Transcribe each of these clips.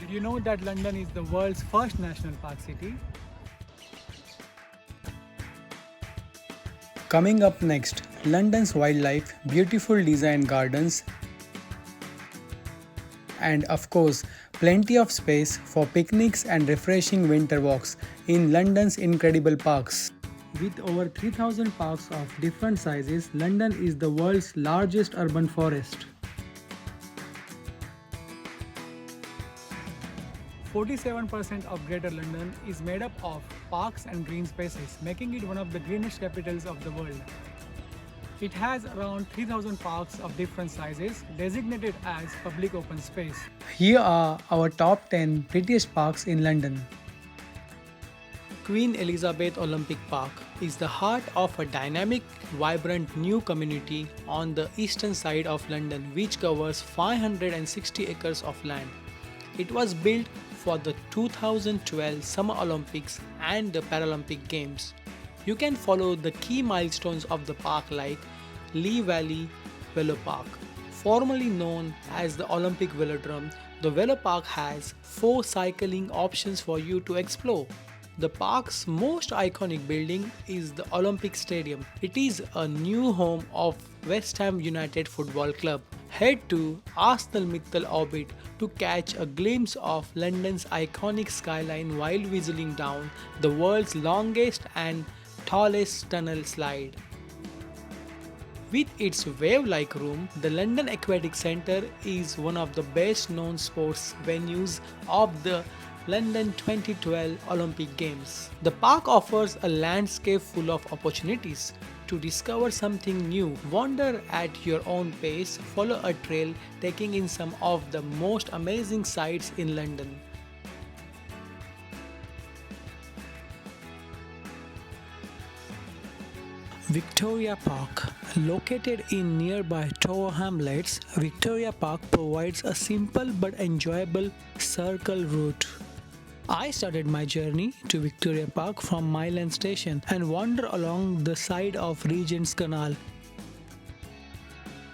Did you know that London is the world's first national park city? Coming up next, London's wildlife, beautiful design gardens, and of course, plenty of space for picnics and refreshing winter walks in London's incredible parks. With over 3,000 parks of different sizes, London is the world's largest urban forest. 47% of Greater London is made up of parks and green spaces, making it one of the greenest capitals of the world. It has around 3,000 parks of different sizes designated as public open space. Here are our top 10 prettiest parks in London. Queen Elizabeth Olympic Park is the heart of a dynamic, vibrant new community on the eastern side of London, which covers 560 acres of land. It was built for the 2012 Summer Olympics and the Paralympic Games. You can follow the key milestones of the park like Lee Valley Velo Park. Formerly known as the Olympic Velodrome, the Velo Park has 4 cycling options for you to explore. The park's most iconic building is the Olympic Stadium. It is a new home of West Ham United Football Club. Head to Arsenal Mitchell Orbit to catch a glimpse of London's iconic skyline while whistling down the world's longest and tallest tunnel slide. With its wave-like room, the London Aquatic Centre is one of the best known sports venues of the London 2012 Olympic Games. The park offers a landscape full of opportunities to discover something new, wander at your own pace, follow a trail taking in some of the most amazing sights in London. Victoria Park. Located in nearby Tower Hamlets, Victoria Park provides a simple but enjoyable circle route. I started my journey to Victoria Park from Mile End Station and wander along the side of Regent's Canal.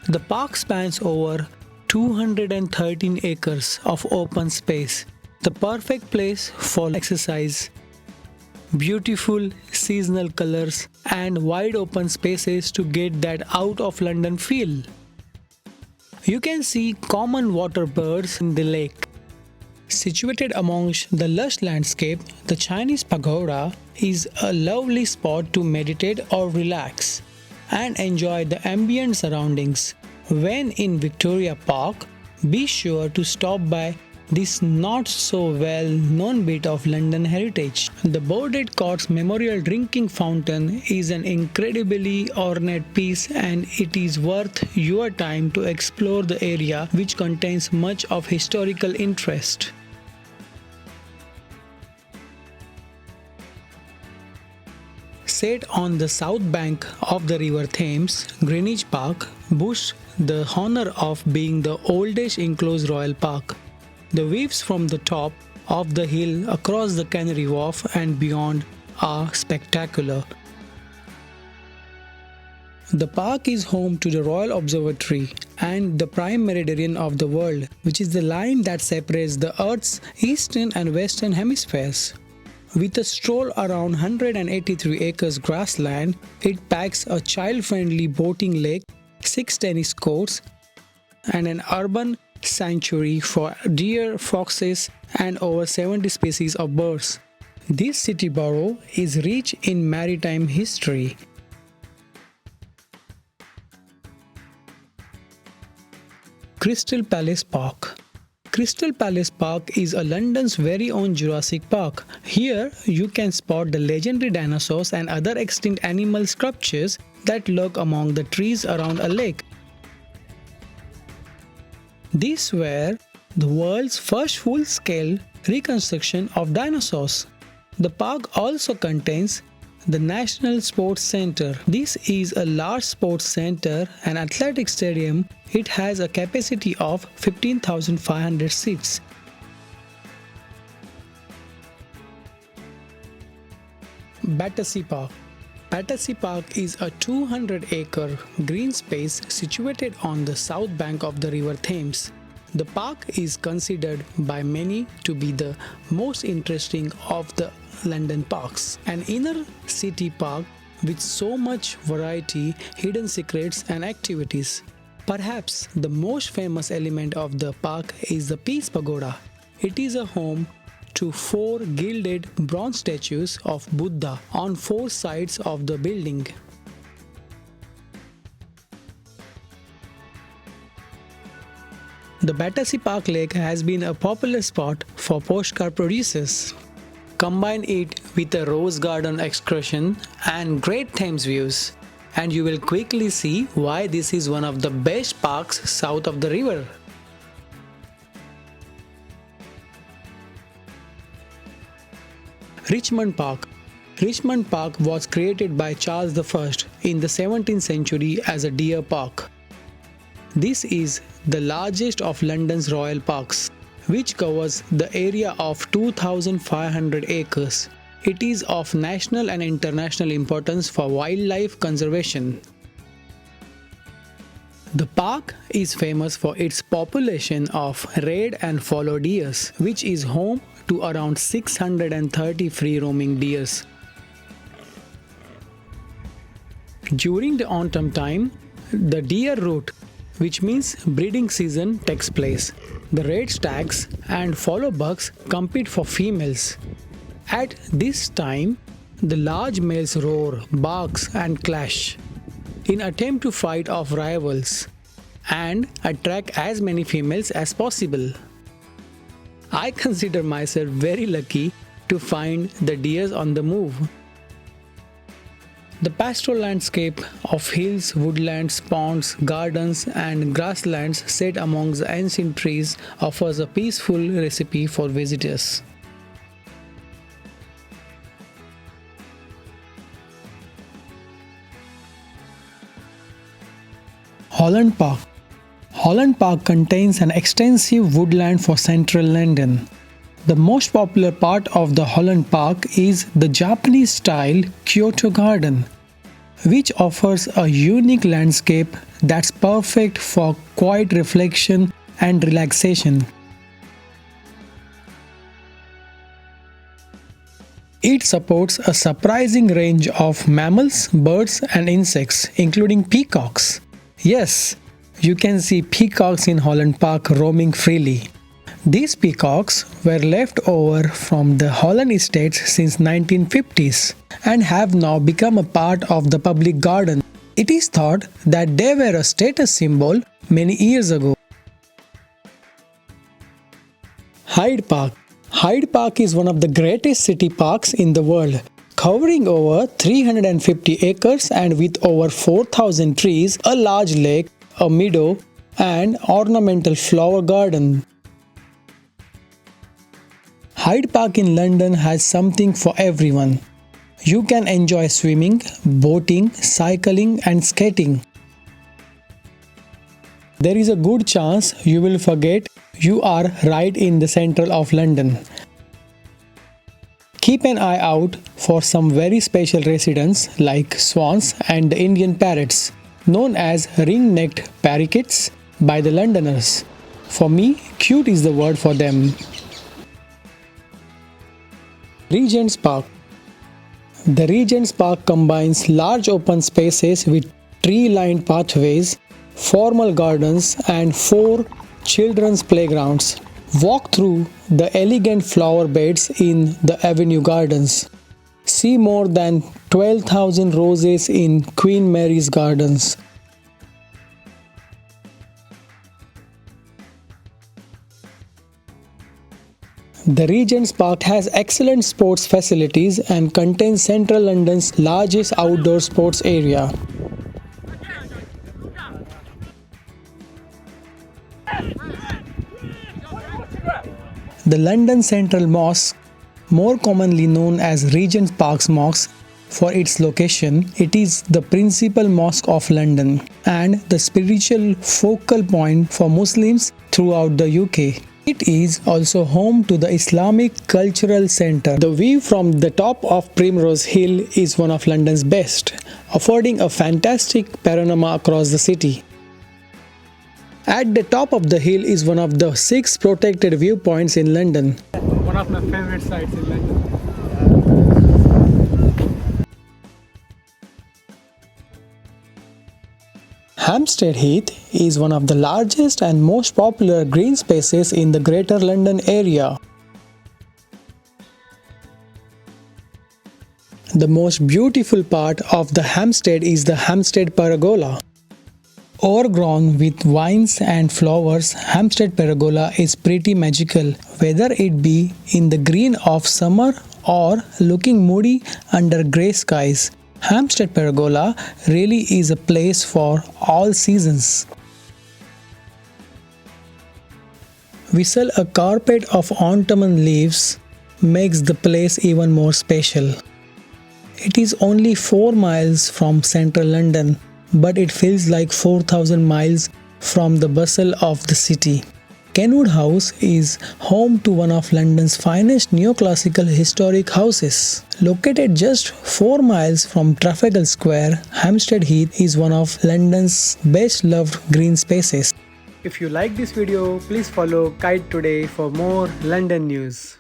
The park spans over 213 acres of open space, the perfect place for exercise. Beautiful seasonal colors and wide open spaces to get that out of London feel. You can see common water birds in the lake. Situated amongst the lush landscape, the Chinese Pagoda is a lovely spot to meditate or relax and enjoy the ambient surroundings. When in Victoria Park, be sure to stop by this not so well known bit of London heritage. The Boarded Courts Memorial Drinking Fountain is an incredibly ornate piece, and it is worth your time to explore the area, which contains much of historical interest. Set on the south bank of the River Thames, Greenwich Park boasts the honour of being the oldest enclosed royal park. The views from the top of the hill across the Canary Wharf and beyond are spectacular. The park is home to the Royal Observatory and the prime meridian of the world, which is the line that separates the Earth's eastern and western hemispheres. With a stroll around 183 acres grassland, it packs a child-friendly boating lake, 6 tennis courts, and an urban sanctuary for deer, foxes, and over 70 species of birds. This city borough is rich in maritime history. Crystal Palace Park. Crystal Palace Park is a London's very own Jurassic Park. Here, you can spot the legendary dinosaurs and other extinct animal sculptures that lurk among the trees around a lake. These were the world's first full-scale reconstruction of dinosaurs. The park also contains the National Sports Centre. This is a large sports centre and athletic stadium. It has a capacity of 15,500 seats. Battersea Park. Battersea Park is a 200-acre green space situated on the south bank of the River Thames. The park is considered by many to be the most interesting of the London parks. An inner city park with so much variety, hidden secrets and activities. Perhaps the most famous element of the park is the Peace Pagoda. It is a home to 4 gilded bronze statues of Buddha on 4 sides of the building. The Battersea Park Lake has been a popular spot for postcard producers. Combine it with a rose garden excursion and great Thames views, and you will quickly see why this is one of the best parks south of the river. Richmond Park. Richmond Park was created by Charles I in the 17th century as a deer park. This is the largest of London's royal parks, which covers the area of 2,500 acres. It is of national and international importance for wildlife conservation. The park is famous for its population of red and fallow deers, which is home to around 630 free-roaming deers. During the autumn time, the deer root, which means breeding season, takes place. The red stags and fallow bucks compete for females. At this time, the large males roar, barks and clash in attempt to fight off rivals and attract as many females as possible. I consider myself very lucky to find the deers on the move. The pastoral landscape of hills, woodlands, ponds, gardens and grasslands set amongst the ancient trees offers a peaceful recipe for visitors. Holland Park. Holland Park contains an extensive woodland for central London. The most popular part of the Holland Park is the Japanese-style Kyoto Garden, which offers a unique landscape that's perfect for quiet reflection and relaxation. It supports a surprising range of mammals, birds and insects, including peacocks. Yes, you can see peacocks in Holland Park roaming freely. These peacocks were left over from the Holland estates since 1950s and have now become a part of the public garden. It is thought that they were a status symbol many years ago. Hyde Park. Hyde Park is one of the greatest city parks in the world, covering over 350 acres and with over 4,000 trees, a large lake, a meadow, and ornamental flower garden. Hyde Park in London has something for everyone. You can enjoy swimming, boating, cycling, and skating. There is a good chance you will forget you are right in the center of London. Keep an eye out for some very special residents like swans and the Indian parrots, known as ring-necked parakeets by the Londoners. For me, cute is the word for them. Regent's Park. The Regent's Park combines large open spaces with tree-lined pathways, formal gardens and 4 children's playgrounds. Walk through the elegant flower beds in the Avenue Gardens. See more than 12,000 roses in Queen Mary's Gardens. The Regent's Park has excellent sports facilities and contains central London's largest outdoor sports area. The London Central Mosque, more commonly known as Regent's Park Mosque, for its location, it is the principal mosque of London and the spiritual focal point for Muslims throughout the UK. It is also home to the Islamic Cultural Centre. The view from the top of Primrose Hill is one of London's best, affording a fantastic panorama across the city. At the top of the hill is one of the 6 protected viewpoints in London. One of my favorite sites in London. Hampstead Heath is one of the largest and most popular green spaces in the Greater London area. The most beautiful part of the Hampstead is the Hampstead Pergola. Overgrown with vines and flowers, Hampstead Pergola is pretty magical, whether it be in the green of summer or looking moody under grey skies. Hampstead Pergola really is a place for all seasons. Whistle, a carpet of autumn leaves, makes the place even more special. It is only 4 miles from central London, but it feels like 4,000 miles from the bustle of the city. Kenwood House is home to one of London's finest neoclassical historic houses. Located just 4 miles from Trafalgar Square, Hampstead Heath is one of London's best loved green spaces. If you like this video, please follow Kite Today for more London news.